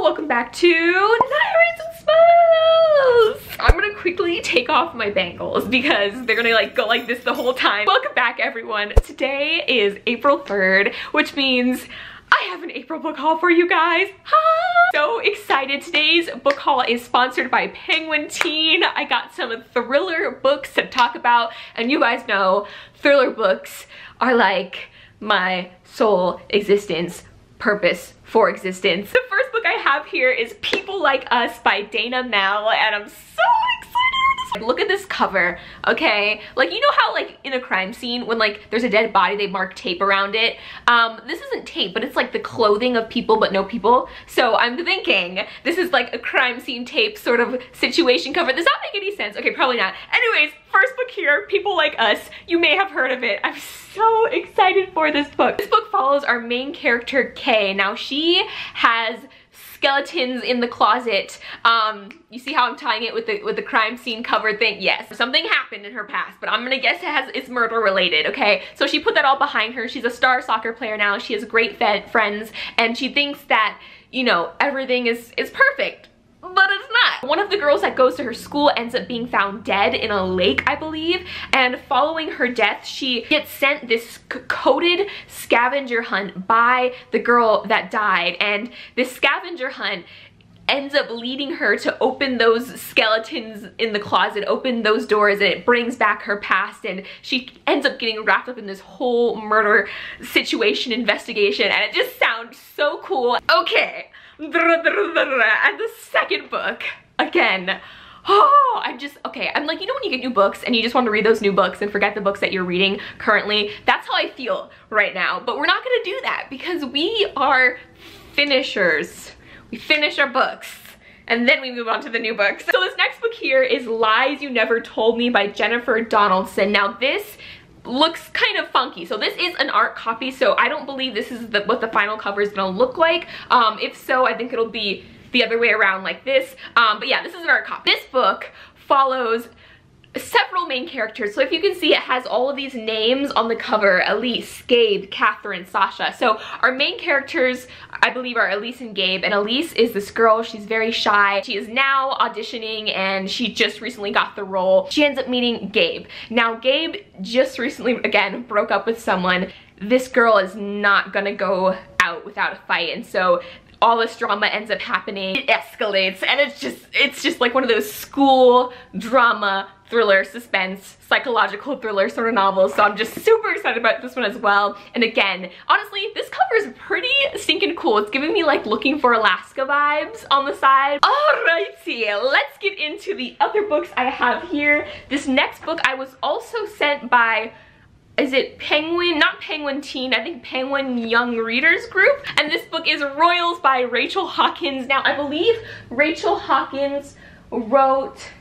welcome back to Diaries and Smells. I'm gonna quickly take off my bangles because they're gonna like go like this the whole time. Welcome back everyone. Today is April 3rd, which means I have an April book haul for you guys. So excited. Today's book haul is sponsored by Penguin Teen. I got some thriller books to talk about, and you guys know thriller books are like my sole existence, purpose for existence. The first book I have here is People Like Us by Dana Mel, and I'm so excited. Look at this cover, okay? Like, you know how like in a crime scene when like there's a dead body, they mark tape around it? This isn't tape, but it's like the clothing of people but no people. So I'm thinking this is like a crime scene tape sort of situation cover. Does that make any sense? Okay, probably not. Anyways, first book here, People Like Us. You may have heard of it. I'm so excited for this book. This book follows our main character, Kay. Now she has skeletons in the closet. You see how I'm tying it with the crime scene cover thing? Yes, something happened in her past, but I'm gonna guess it's murder related, okay? So she put that all behind her. She's a star soccer player now. She has great friends, and she thinks that, you know, everything is perfect. But it's not. One of the girls that goes to her school ends up being found dead in a lake, I believe, and following her death, she gets sent this coded scavenger hunt by the girl that died, and this scavenger hunt ends up leading her to open those skeletons in the closet, open those doors, and it brings back her past, and she ends up getting wrapped up in this whole murder situation investigation, and it just sounds so cool. Okay. And the second book, again, I'm like, you know when you get new books and you just want to read those new books and forget the books that you're reading currently? That's how I feel right now, but we're not gonna do that because we are finishers. We finish our books and then we move on to the new books. So this next book here is Lies You Never Told Me by Jennifer Donaldson. Now this looks kind of funky. So this is an art copy, so I don't believe this is what the final cover is gonna look like. If so, I think it'll be the other way around like this. But yeah, this is an art copy. This book follows several main characters. So if you can see, it has all of these names on the cover: Elise, Gabe, Catherine, Sasha. So our main characters, I believe, are Elise and Gabe, and Elise is this girl. She's very shy. She is now auditioning and she just recently got the role. She ends up meeting Gabe. Now Gabe just recently, again, broke up with someone. This girl is not gonna go out without a fight, and so all this drama ends up happening. It escalates, and it's just like one of those school drama, thriller, suspense, psychological thriller sort of novels. So I'm just super excited about this one as well. And again, honestly, this cover is pretty stinking cool. It's giving me like Looking for Alaska vibes on the side. Alrighty, let's get into the other books I have here. This next book I was also sent by, is it Penguin? Not Penguin Teen, I think Penguin Young Readers Group. And this book is Royals by Rachel Hawkins. Now I believe Rachel Hawkins wrote,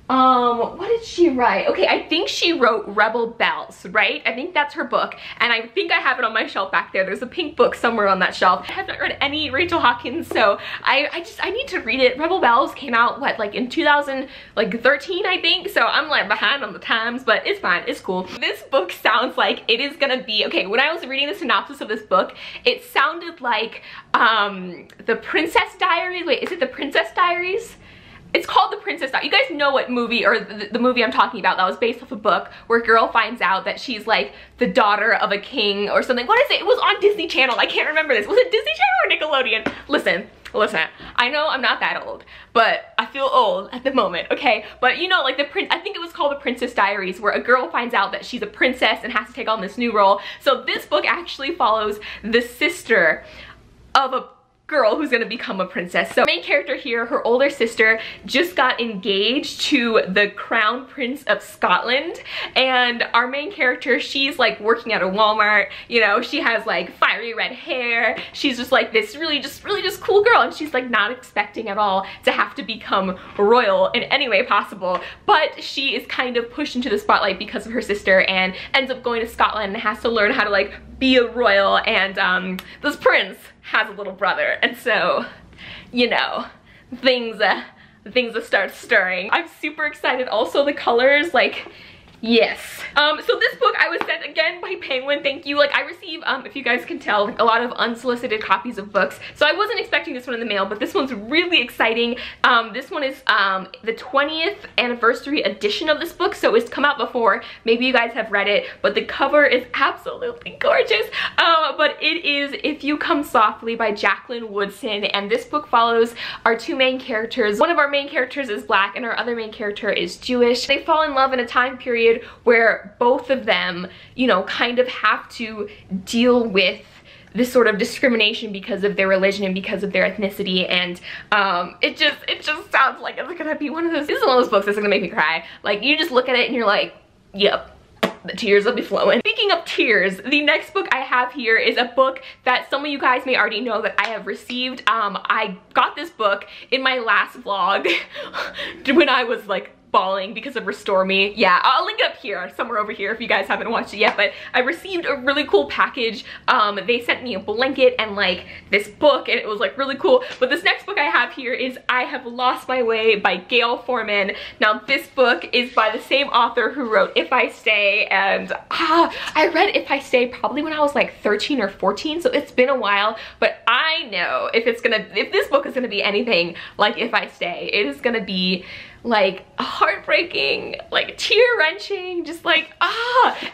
what did she write? Okay, I think she wrote Rebel Bells, right? I think that's her book, and I think I have it on my shelf back there. There's a pink book somewhere on that shelf. I have not read any Rachel Hawkins, so I need to read it. Rebel Bells came out, what, like in 2013, I think? So I'm like behind on the times, but it's fine, it's cool. This book sounds like it is gonna be, okay, when I was reading the synopsis of this book, it sounded like The Princess Diaries. Wait, is it The Princess Diaries? It's called The Princess Diaries. You guys know what movie, or the movie I'm talking about, that was based off a book where a girl finds out that she's like the daughter of a king or something. What is it? It was on Disney Channel. I can't remember this. Was it Disney Channel or Nickelodeon? Listen, I know I'm not that old, but I feel old at the moment, okay? But you know, like I think it was called The Princess Diaries, where a girl finds out that she's a princess and has to take on this new role. So this book actually follows the sister of a girl who's gonna become a princess. So main character here, her older sister just got engaged to the Crown Prince of Scotland, and our main character, she's like working at a Walmart, you know, she has like fiery red hair, she's just like this really just cool girl, and she's like not expecting at all to have to become royal in any way possible, but she is kind of pushed into the spotlight because of her sister and ends up going to Scotland and has to learn how to like be a royal, and this prince has a little brother, and so, you know, things start stirring. I'm super excited. Also, the colors, like, Yes. So this book I was sent again by Penguin, thank you. Like I receive, if you guys can tell, like a lot of unsolicited copies of books. So I wasn't expecting this one in the mail, but this one's really exciting. This one is the 20th anniversary edition of this book, so it's come out before. Maybe you guys have read it, but the cover is absolutely gorgeous. But it is If You Come Softly by Jacqueline Woodson, and this book follows our two main characters. One of our main characters is Black and our other main character is Jewish. They fall in love in a time period where both of them, you know, kind of have to deal with this sort of discrimination because of their religion and because of their ethnicity, and it just sounds like it's gonna be one of those, this is one of those books that's gonna make me cry. Like you just look at it and you're like, yep, the tears will be flowing. Speaking of tears, the next book I have here is a book that some of you guys may already know that I have received. I got this book in my last vlog when I was like bawling because of Restore Me. Yeah, I'll link it up here, somewhere over here if you guys haven't watched it yet, but I received a really cool package. They sent me a blanket and like this book, and it was like really cool. But this next book I have here is I Have Lost My Way by Gail Forman. Now this book is by the same author who wrote If I Stay, and I read If I Stay probably when I was like 13 or 14, so it's been a while, but I know if this book is gonna be anything like If I Stay, it is gonna be like heartbreaking, like tear-wrenching, just like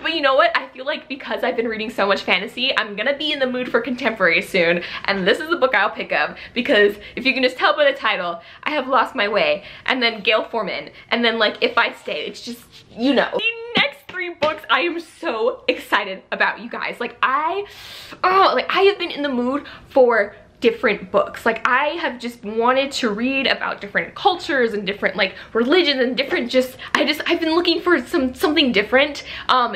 but you know what, I feel like because I've been reading so much fantasy, I'm gonna be in the mood for contemporary soon, and this is the book I'll pick up, because if you can just tell by the title, I Have Lost My Way, and then Gail Forman, and then like If I Stay, it's just, you know. The next three books I am so excited about, you guys. Like I have been in the mood for different books. Like I have just wanted to read about different cultures and different like religions and different I've been looking for something different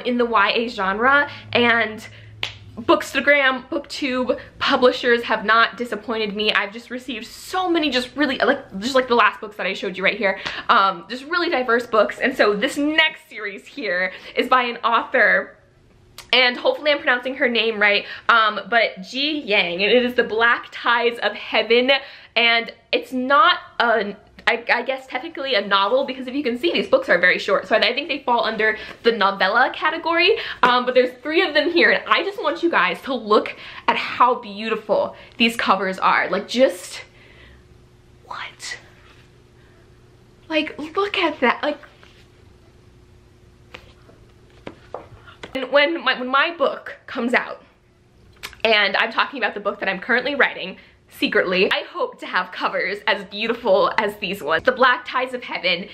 in the YA genre, and Bookstagram, BookTube publishers have not disappointed me. I've just received so many just like the last books that I showed you right here, just really diverse books. And so this next series here is by an author, and hopefully I'm pronouncing her name right, but Ji Yang, and it is The Black Tides of Heaven, and it's not I guess technically a novel, because if you can see, these books are very short, so I think they fall under the novella category, but there's 3 of them here, and I just want you guys to look at how beautiful these covers are. Like just, what? Like look at that, like when my book comes out, and I'm talking about the book that I'm currently writing secretly, I hope to have covers as beautiful as these ones. The Black Tides of Heaven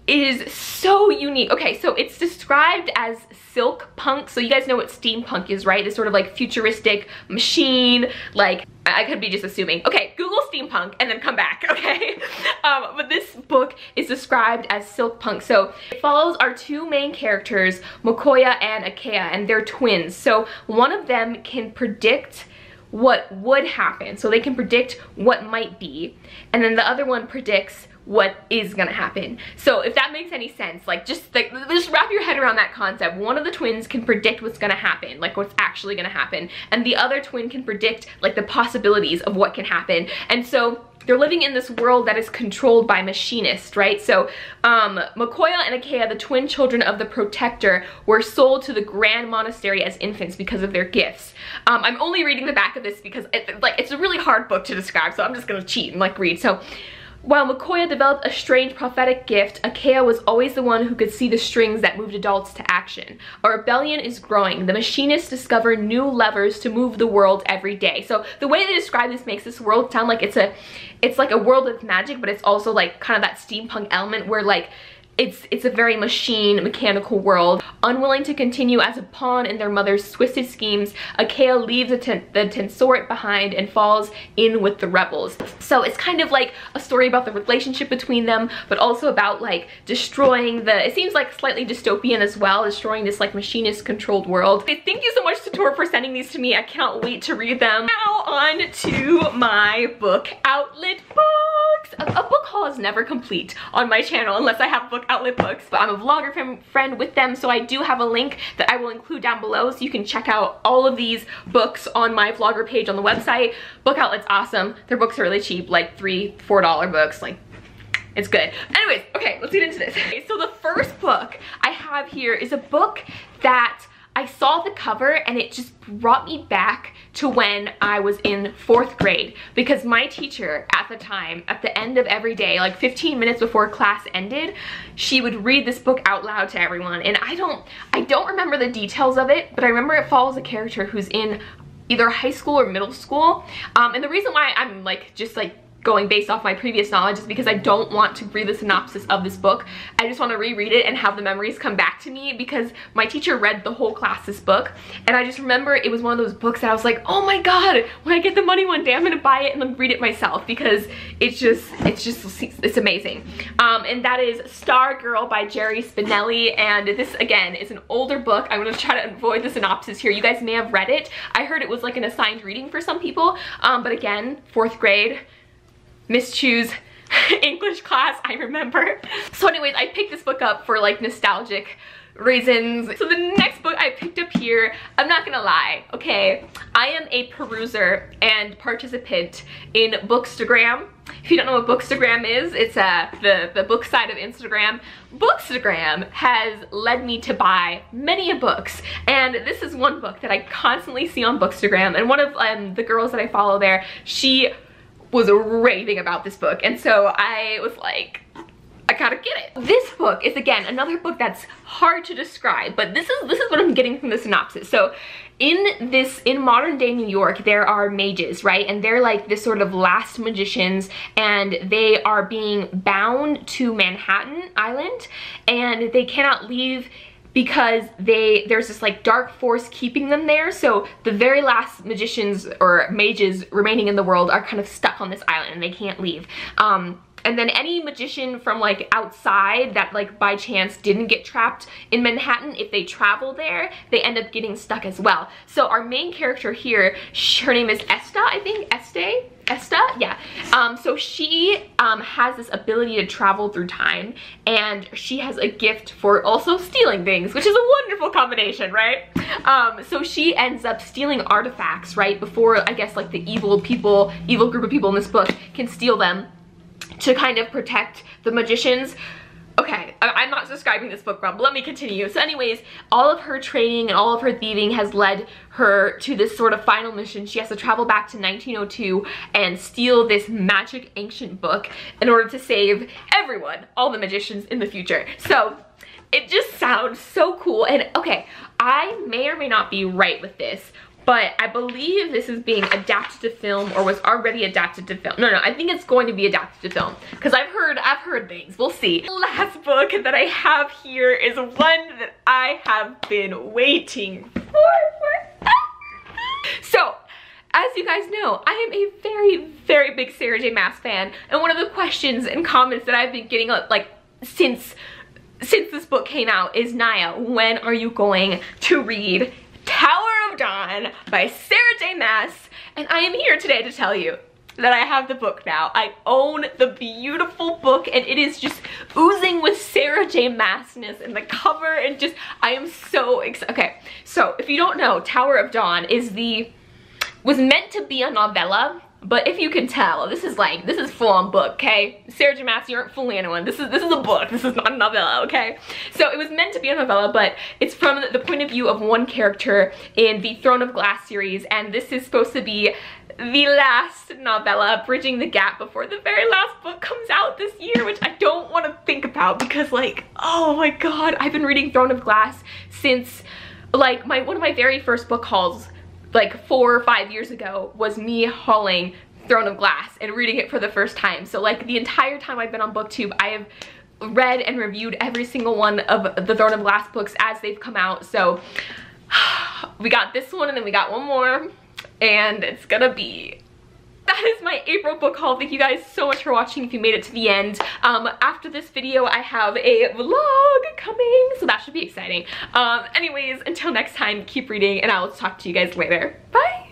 is so unique. Okay, so it's described as silk punk, so you guys know what steampunk is, right? This sort of like futuristic machine, like I could be just assuming. Okay, Google steampunk and then come back, okay? But this book is described as silk punk. So it follows our two main characters, Mokoya and Akea, and they're twins. So one of them can predict what would happen, so they can predict what might be, and then the other one predicts what is gonna happen. So if that makes any sense, like just wrap your head around that concept. One of the twins can predict what's gonna happen, like what's actually gonna happen, and the other twin can predict like the possibilities of what can happen. And so they're living in this world that is controlled by machinists, right? So Mokoya and Akea, the twin children of the Protector, were sold to the Grand Monastery as infants because of their gifts. I'm only reading the back of this because it's a really hard book to describe, so I'm just gonna cheat and like read. So while Mokoya developed a strange prophetic gift, Akea was always the one who could see the strings that moved adults to action. A rebellion is growing. The machinists discover new levers to move the world every day. So the way they describe this makes this world sound like it's like a world of magic, but it's also like kind of that steampunk element where like it's a very mechanical world. Unwilling to continue as a pawn in their mother's twisted schemes, Akea leaves the Tensoric behind and falls in with the rebels. So it's kind of like a story about the relationship between them, but also about like destroying it seems like slightly dystopian as well, destroying this like machinist controlled world. Okay, thank you so much to Tor for sending these to me. I cannot wait to read them. Now on to my book outlet books. A book haul is never complete on my channel unless I have book outlet books, but I'm a vlogger friend with them, so I do have a link that I will include down below so you can check out all of these books on my vlogger page on the website. Book outlet's awesome. Their books are really cheap, like $3–4 books, like it's good. Anyways, okay, let's get into this. Okay, so the first book I have here is a book that I saw the cover and it just brought me back to when I was in 4th grade, because my teacher at the time, at the end of every day, like 15 minutes before class ended, she would read this book out loud to everyone. And I don't remember the details of it, but I remember it follows a character who's in either high school or middle school. And the reason why I'm just going based off my previous knowledge is because I don't want to read the synopsis of this book. I just want to reread it and have the memories come back to me, because my teacher read the whole class this book, and I just remember it was one of those books that I was like, oh my god, when I get the money one day I'm gonna buy it and then read it myself, because it's amazing. And that is Star Girl by Jerry Spinelli, and this again is an older book. I'm gonna try to avoid the synopsis here. You guys may have read it. I heard it was like an assigned reading for some people, but again, 4th grade, mischoose English class, I remember. So anyways, I picked this book up for like nostalgic reasons. So the next book I picked up here, I'm not gonna lie, okay, I am a peruser and participant in Bookstagram. If you don't know what Bookstagram is, it's the book side of Instagram. Bookstagram has led me to buy many books, and this is one book that I constantly see on Bookstagram, and one of the girls that I follow there, she was raving about this book, and so I was like, I gotta get it. This book is again another book that's hard to describe, but this is what I'm getting from the synopsis. So in modern day New York, there are mages, right? And they're like this sort of last magicians, and they are being bound to Manhattan Island, and they cannot leave because there's this like dark force keeping them there. So the very last magicians or mages remaining in the world are kind of stuck on this island and they can't leave. And then any magician from like outside that like by chance didn't get trapped in Manhattan, if they travel there, they end up getting stuck as well. So our main character here, her name is Esta, I think, Esta, yeah. So she has this ability to travel through time, and she has a gift for also stealing things, which is a wonderful combination, right? So she ends up stealing artifacts, right, before I guess like the evil group of people in this book can steal them to kind of protect the magicians. Okay, I'm not describing this book wrong, but let me continue. So anyways, all of her training and all of her thieving has led her to this sort of final mission. She has to travel back to 1902 and steal this magic ancient book in order to save everyone, all the magicians in the future. So it just sounds so cool. And okay, I may or may not be right with this, but I believe this is being adapted to film or was already adapted to film. No, I think it's going to be adapted to film, because I've heard things. We'll see. The last book that I have here is one that I have been waiting for. So, as you guys know, I am a very, very big Sarah J. Maas fan, and one of the questions and comments that I've been getting like since this book came out is, Naya, when are you going to read Tower of Dawn by Sarah J. Maas? And I am here today to tell you that I have the book now. I own the beautiful book, and it is just oozing with Sarah J. Maasness in the cover, and just, I am so excited. Okay, so if you don't know, Tower of Dawn was meant to be a novella, but if you can tell, this is full-on book, okay? Sarah J. Maas, you aren't fooling anyone. This is a book. This is not a novella, okay? So it was meant to be a novella, but it's from the point of view of one character in the Throne of Glass series, and this is supposed to be the last novella, bridging the gap before the very last book comes out this year, which I don't want to think about, because like, oh my god, I've been reading Throne of Glass since like one of my very first book hauls, like 4 or 5 years ago, was me hauling Throne of Glass and reading it for the first time. So like the entire time I've been on BookTube, I have read and reviewed every single one of the Throne of Glass books as they've come out. So we got this one, and then we got one more, and it's gonna be... That is my April book haul. Thank you guys so much for watching if you made it to the end. After this video, I have a vlog coming, so that should be exciting. Anyways, until next time, keep reading, and I will talk to you guys later. Bye!